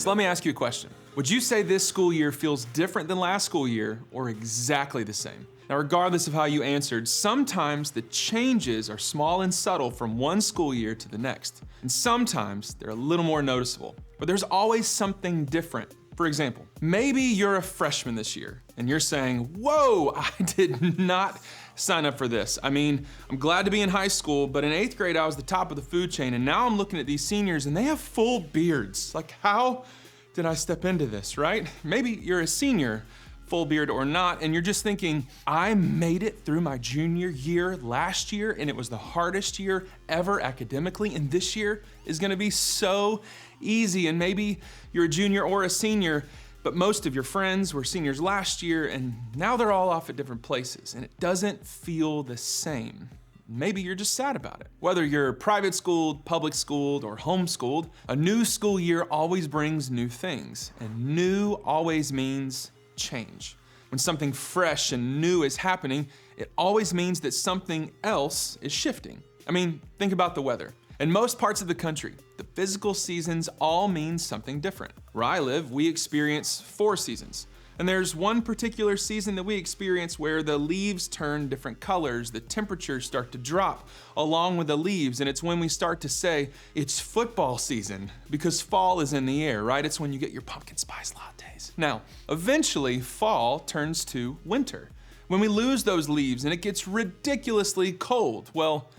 So let me ask you a question. Would you say this school year feels different than last school year or exactly the same? Now, regardless of how you answered, sometimes the changes are small and subtle from one school year to the next. And sometimes they're a little more noticeable, but there's always something different. For example, maybe you're a freshman this year and you're saying, whoa, I did not sign up for this. I mean, I'm glad to be in high school, but in 8th grade, I was the top of the food chain, and now I'm looking at these seniors and they have full beards. Like, how did I step into this, right? Maybe you're a senior, full beard or not, and you're just thinking, I made it through my junior year last year, and it was the hardest year ever academically, and this year is gonna be so easy. And maybe you're a junior or a senior, but most of your friends were seniors last year, and now they're all off at different places, and it doesn't feel the same. Maybe you're just sad about it. Whether you're private schooled, public schooled, or homeschooled, a new school year always brings new things, and new always means change. When something fresh and new is happening, it always means that something else is shifting. I mean, think about the weather. In most parts of the country, the physical seasons all mean something different. Where I live, we experience 4 seasons. And there's one particular season that we experience where the leaves turn different colors, the temperatures start to drop along with the leaves, and it's when we start to say, it's football season, because fall is in the air, right? It's when you get your pumpkin spice lattes. Now, eventually, fall turns to winter, when we lose those leaves and it gets ridiculously cold. Well,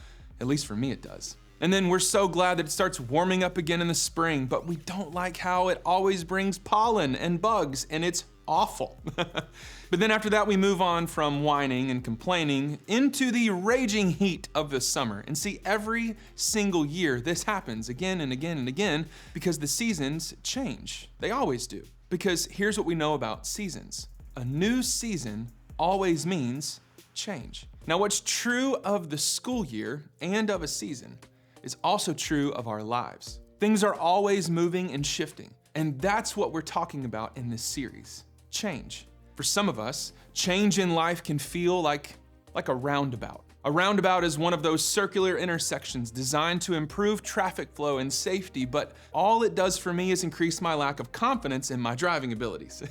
at least for me it does. And then we're so glad that it starts warming up again in the spring, but we don't like how it always brings pollen and bugs, and it's awful. But then after that, we move on from whining and complaining into the raging heat of the summer. And see, every single year this happens again and again and again because the seasons change. They always do. Because here's what we know about seasons. A new season always means change. Now, what's true of the school year and of a season is also true of our lives. Things are always moving and shifting, and that's what we're talking about in this series, change. For some of us, change in life can feel like a roundabout. A roundabout is one of those circular intersections designed to improve traffic flow and safety, but all it does for me is increase my lack of confidence in my driving abilities.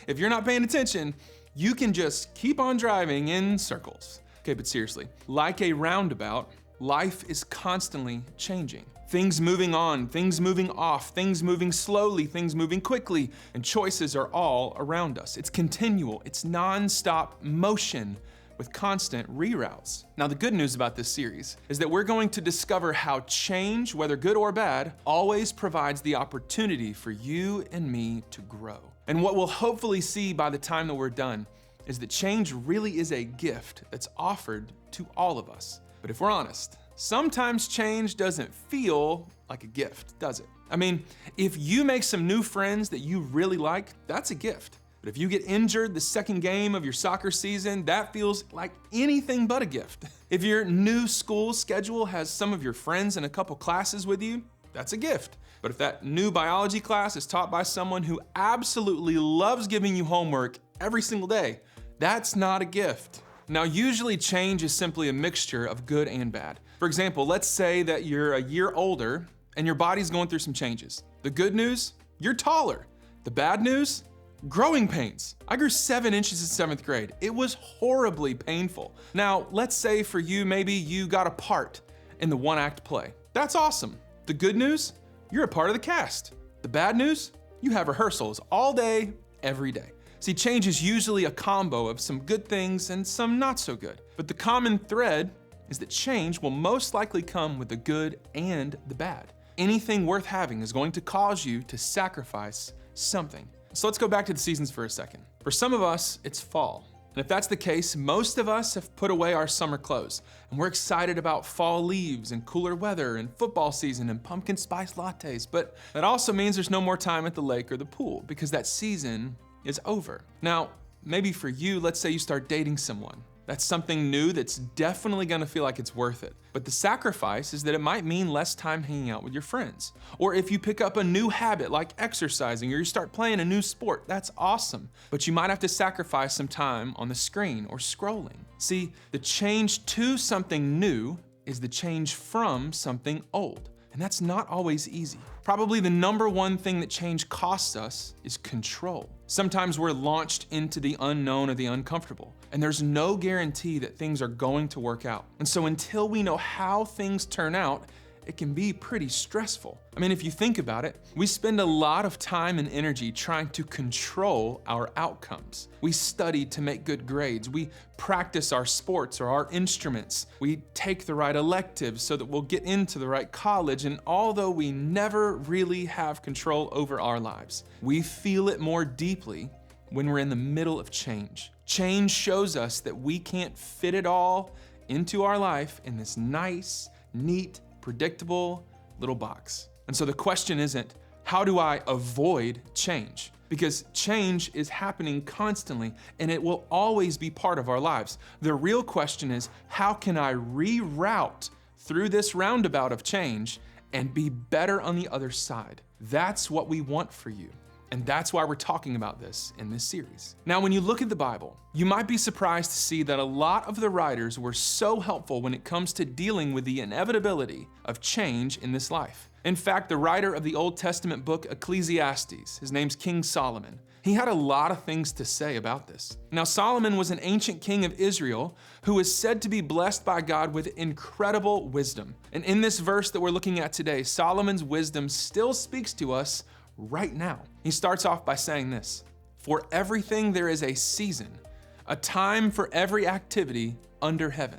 If you're not paying attention, you can just keep on driving in circles. Okay, but seriously, like a roundabout, life is constantly changing. Things moving on, things moving off, things moving slowly, things moving quickly, and choices are all around us. It's continual, it's non-stop motion with constant reroutes. Now, the good news about this series is that we're going to discover how change, whether good or bad, always provides the opportunity for you and me to grow. And what we'll hopefully see by the time that we're done is that change really is a gift that's offered to all of us. But if we're honest, sometimes change doesn't feel like a gift, does it? I mean, if you make some new friends that you really like, that's a gift. But if you get injured the second game of your soccer season, that feels like anything but a gift. If your new school schedule has some of your friends in a couple classes with you, that's a gift. But if that new biology class is taught by someone who absolutely loves giving you homework every single day, that's not a gift. Now, usually change is simply a mixture of good and bad. For example, let's say that you're a year older and your body's going through some changes. The good news, you're taller. The bad news, growing pains. I grew 7 inches in 7th grade. It was horribly painful. Now, let's say for you, maybe you got a part in the 1-act play. That's awesome. The good news, you're a part of the cast. The bad news, you have rehearsals all day, every day. See, change is usually a combo of some good things and some not so good. But the common thread is that change will most likely come with the good and the bad. Anything worth having is going to cause you to sacrifice something. So let's go back to the seasons for a second. For some of us, it's fall. And if that's the case, most of us have put away our summer clothes, and we're excited about fall leaves and cooler weather and football season and pumpkin spice lattes. But that also means there's no more time at the lake or the pool because that season is over. Now, maybe for you, let's say you start dating someone. That's something new that's definitely gonna feel like it's worth it. But the sacrifice is that it might mean less time hanging out with your friends. Or if you pick up a new habit like exercising or you start playing a new sport, that's awesome. But you might have to sacrifice some time on the screen or scrolling. See, the change to something new is the change from something old. And that's not always easy. Probably the number one thing that change costs us is control. Sometimes we're launched into the unknown or the uncomfortable, and there's no guarantee that things are going to work out. And so until we know how things turn out, it can be pretty stressful. I mean, if you think about it, we spend a lot of time and energy trying to control our outcomes. We study to make good grades. We practice our sports or our instruments. We take the right electives so that we'll get into the right college. And although we never really have control over our lives, we feel it more deeply when we're in the middle of change. Change shows us that we can't fit it all into our life in this nice, neat, predictable little box. And so the question isn't, how do I avoid change? Because change is happening constantly and it will always be part of our lives. The real question is, how can I reroute through this roundabout of change and be better on the other side? That's what we want for you. And that's why we're talking about this in this series. Now, when you look at the Bible, you might be surprised to see that a lot of the writers were so helpful when it comes to dealing with the inevitability of change in this life. In fact, the writer of the Old Testament book Ecclesiastes, his name's King Solomon, he had a lot of things to say about this. Now, Solomon was an ancient king of Israel who is said to be blessed by God with incredible wisdom. And in this verse that we're looking at today, Solomon's wisdom still speaks to us right now. He starts off by saying this: "For everything there is a season, a time for every activity under heaven."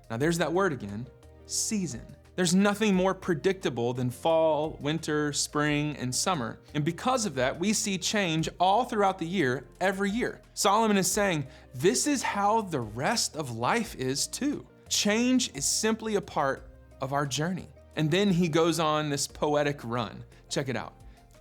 Now there's that word again, season. There's nothing more predictable than fall, winter, spring, and summer. And because of that, we see change all throughout the year, every year. Solomon is saying, this is how the rest of life is too. Change is simply a part of our journey. And then he goes on this poetic run. Check it out.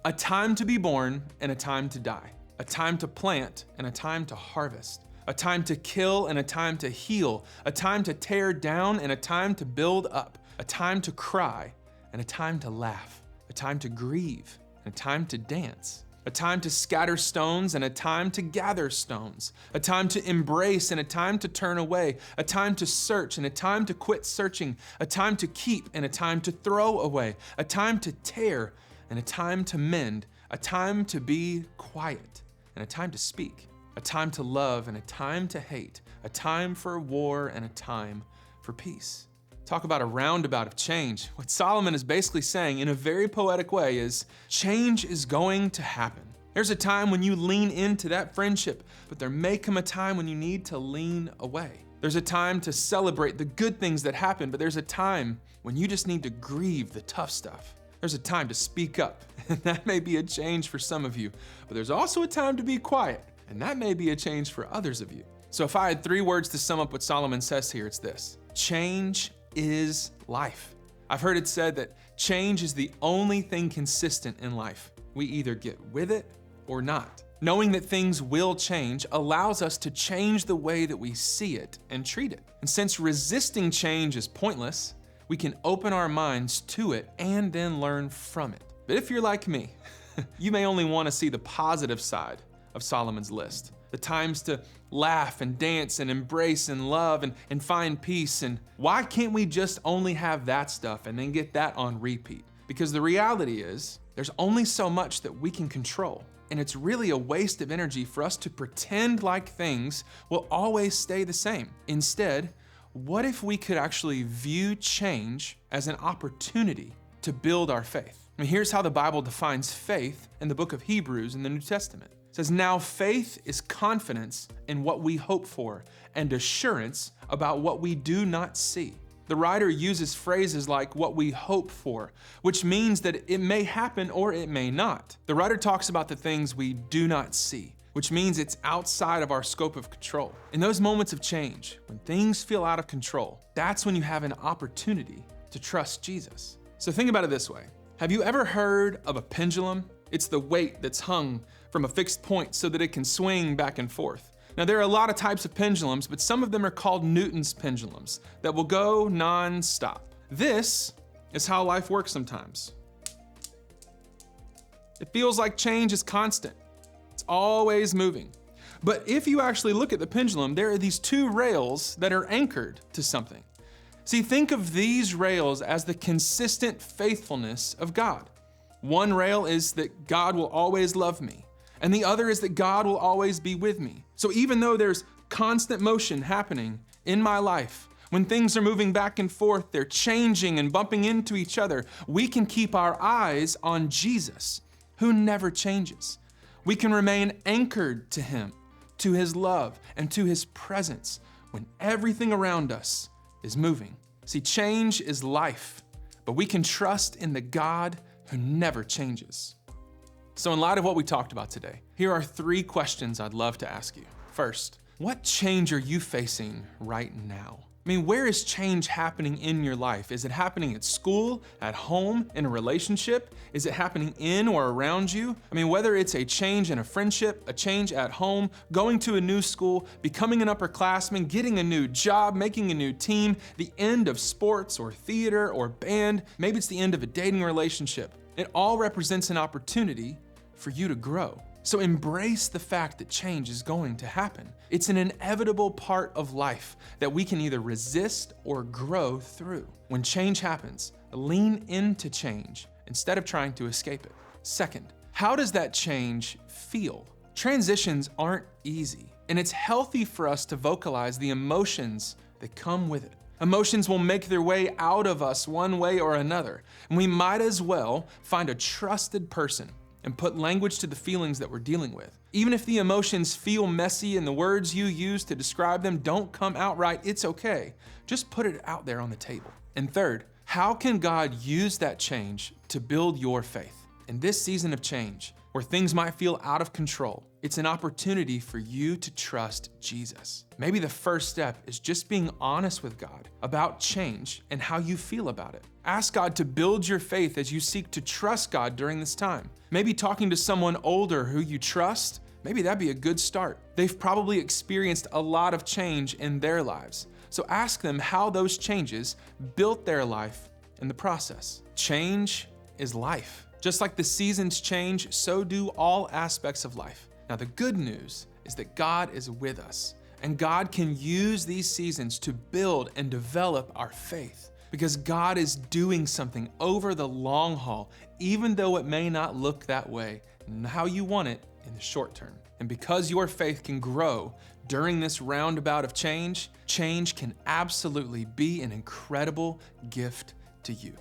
A time to be born and a time to die. A time to plant and a time to harvest. A time to kill and a time to heal. A time to tear down and a time to build up. A time to cry and a time to laugh. A time to grieve and a time to dance. A time to scatter stones and a time to gather stones. A time to embrace and a time to turn away. A time to search and a time to quit searching. A time to keep and a time to throw away. A time to tear and a time to mend, a time to be quiet, and a time to speak, a time to love and a time to hate, a time for war and a time for peace. Talk about a roundabout of change. What Solomon is basically saying in a very poetic way is, change is going to happen. There's a time when you lean into that friendship, but there may come a time when you need to lean away. There's a time to celebrate the good things that happen, but there's a time when you just need to grieve the tough stuff. There's a time to speak up, and that may be a change for some of you, but there's also a time to be quiet, and that may be a change for others of you. So if I had 3 words to sum up what Solomon says here, it's this: change is life. I've heard it said that change is the only thing consistent in life. We either get with it or not. Knowing that things will change allows us to change the way that we see it and treat it. And since resisting change is pointless, we can open our minds to it and then learn from it. But if you're like me, you may only want to see the positive side of Solomon's list. The times to laugh and dance and embrace and love and find peace. And why can't we just only have that stuff and then get that on repeat? Because the reality is, there's only so much that we can control. And it's really a waste of energy for us to pretend like things will always stay the same. Instead, what if we could actually view change as an opportunity to build our faith? And here's how the Bible defines faith in the book of Hebrews in the New Testament. It says, "Now faith is confidence in what we hope for and assurance about what we do not see." The writer uses phrases like "what we hope for," which means that it may happen or it may not. The writer talks about the things we do not see, which means it's outside of our scope of control. In those moments of change, when things feel out of control, that's when you have an opportunity to trust Jesus. So think about it this way. Have you ever heard of a pendulum? It's the weight that's hung from a fixed point so that it can swing back and forth. Now, there are a lot of types of pendulums, but some of them are called Newton's pendulums that will go non-stop. This is how life works sometimes. It feels like change is constant. It's always moving. But if you actually look at the pendulum, there are these 2 rails that are anchored to something. See, think of these rails as the consistent faithfulness of God. One rail is that God will always love me, and the other is that God will always be with me. So even though there's constant motion happening in my life, when things are moving back and forth, they're changing and bumping into each other, we can keep our eyes on Jesus, who never changes. We can remain anchored to him, to his love, and to his presence when everything around us is moving. See, change is life, but we can trust in the God who never changes. So in light of what we talked about today, here are 3 questions I'd love to ask you. First, what change are you facing right now? I mean, where is change happening in your life? Is it happening at school, at home, in a relationship? Is it happening in or around you? I mean, whether it's a change in a friendship, a change at home, going to a new school, becoming an upperclassman, getting a new job, making a new team, the end of sports or theater or band, maybe it's the end of a dating relationship. It all represents an opportunity for you to grow. So embrace the fact that change is going to happen. It's an inevitable part of life that we can either resist or grow through. When change happens, lean into change instead of trying to escape it. Second, how does that change feel? Transitions aren't easy, and it's healthy for us to vocalize the emotions that come with it. Emotions will make their way out of us one way or another, and we might as well find a trusted person and put language to the feelings that we're dealing with. Even if the emotions feel messy and the words you use to describe them don't come out right, it's okay. Just put it out there on the table. And third, how can God use that change to build your faith? In this season of change, where things might feel out of control, it's an opportunity for you to trust Jesus. Maybe the first step is just being honest with God about change and how you feel about it. Ask God to build your faith as you seek to trust God during this time. Maybe talking to someone older who you trust, maybe that'd be a good start. They've probably experienced a lot of change in their lives. So ask them how those changes built their life in the process. Change is life. Just like the seasons change, so do all aspects of life. Now, the good news is that God is with us, and God can use these seasons to build and develop our faith, because God is doing something over the long haul, even though it may not look that way and how you want it in the short term. And because your faith can grow during this roundabout of change, change can absolutely be an incredible gift to you.